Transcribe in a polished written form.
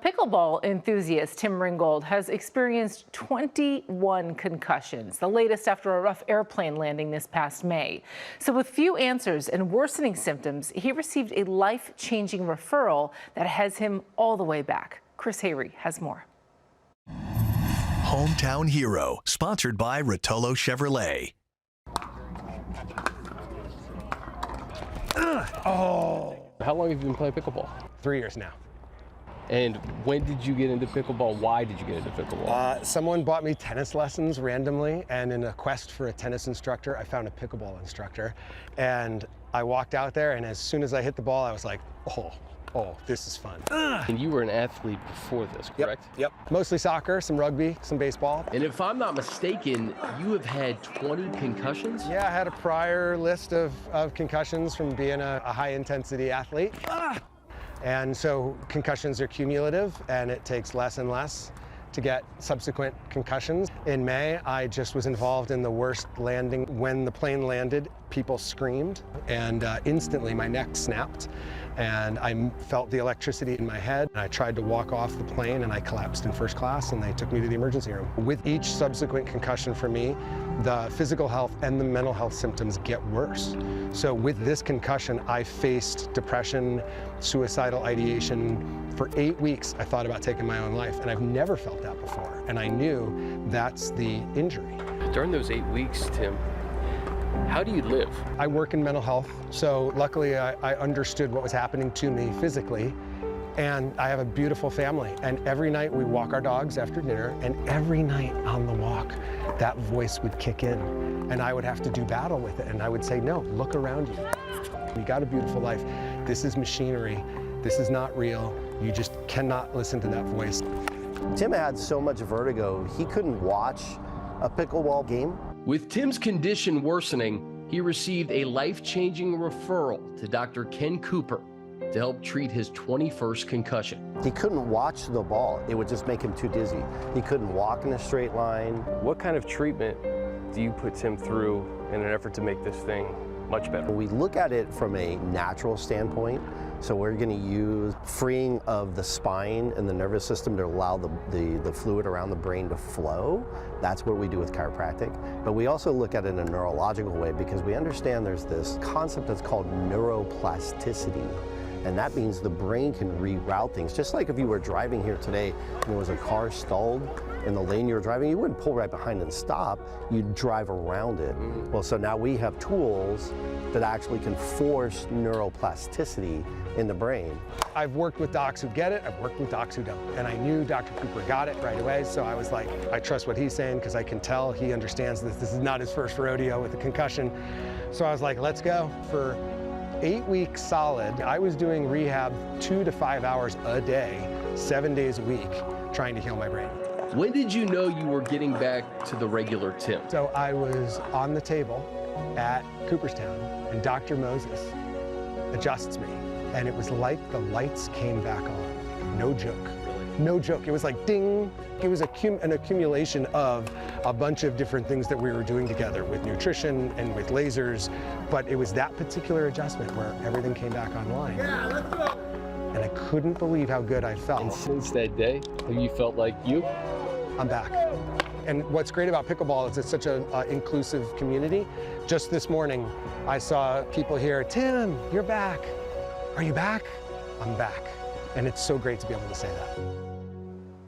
Pickleball enthusiast Tim Ringgold has experienced 21 concussions, the latest after a rough airplane landing this past May. So with few answers and worsening symptoms, he received a life-changing referral that has him all the way back. Chris Hayrie has more. Hometown Hero, sponsored by Rotolo Chevrolet. How long have you been playing pickleball? 3 years now. And when did you get into pickleball? Why did you get into pickleball? Someone bought me tennis lessons randomly, and in a quest for a tennis instructor, I found a pickleball instructor. And I walked out there, and as soon as I hit the ball, I was like, oh, this is fun. And you were an athlete before this, correct? Yep. Mostly soccer, some rugby, some baseball. And if I'm not mistaken, you have had 20 concussions? Yeah, I had a prior list of concussions from being a high-intensity athlete. And so concussions are cumulative, and it takes less and less to get subsequent concussions. In May, I just was involved in the worst landing. When the plane landed, people screamed, and instantly my neck snapped, and I felt the electricity in my head. I tried to walk off the plane, and I collapsed in first class, and they took me to the emergency room. With each subsequent concussion for me, the physical health and the mental health symptoms get worse. So with this concussion, I faced depression, suicidal ideation. For 8 weeks, I thought about taking my own life, and I've never felt that before. And I knew that's the injury. During those 8 weeks, Tim, how do you live? I work in mental health, so luckily I understood what was happening to me physically. And I have a beautiful family, and every night we walk our dogs after dinner, and every night on the walk, that voice would kick in, and I would have to do battle with it, and I would say, no, look around you. You got a beautiful life. This is machinery. This is not real. You just cannot listen to that voice. Tim had so much vertigo, he couldn't watch a pickleball game. With Tim's condition worsening, he received a life-changing referral to Dr. Ken Cooper to help treat his 21st concussion. He couldn't watch the ball. It would just make him too dizzy. He couldn't walk in a straight line. What kind of treatment do you put Tim through in an effort to make this thing much better? We look at it from a natural standpoint. So we're going to use freeing of the spine and the nervous system to allow the fluid around the brain to flow. That's what we do with chiropractic. But we also look at it in a neurological way because we understand there's this concept that's called neuroplasticity. And that means the brain can reroute things. Just like if you were driving here today and there was a car stalled in the lane you were driving, you wouldn't pull right behind and stop, you'd drive around it. Well, so now we have tools that actually can force neuroplasticity in the brain. I've worked with docs who get it, I've worked with docs who don't. And I knew Dr. Cooper got it right away, so I was like, I trust what he's saying because I can tell he understands this is not his first rodeo with a concussion. So I was like, let's go. For 8 weeks solid, I was doing rehab 2 to 5 hours a day, 7 days a week, trying to heal my brain. When did you know you were getting back to the regular Tim? So I was on the table at Cooperstown, and Dr. Moses adjusts me, and it was like the lights came back on. No joke. No joke. It was like ding. It was an accumulation of a bunch of different things that we were doing together with nutrition and with lasers, but it was that particular adjustment where everything came back online. Yeah, let's go. And I couldn't believe how good I felt. And since that day, have you felt like you? I'm back. And what's great about pickleball is it's such an inclusive community. Just this morning, I saw people here, Tim, you're back. Are you back? I'm back. And it's so great to be able to say that.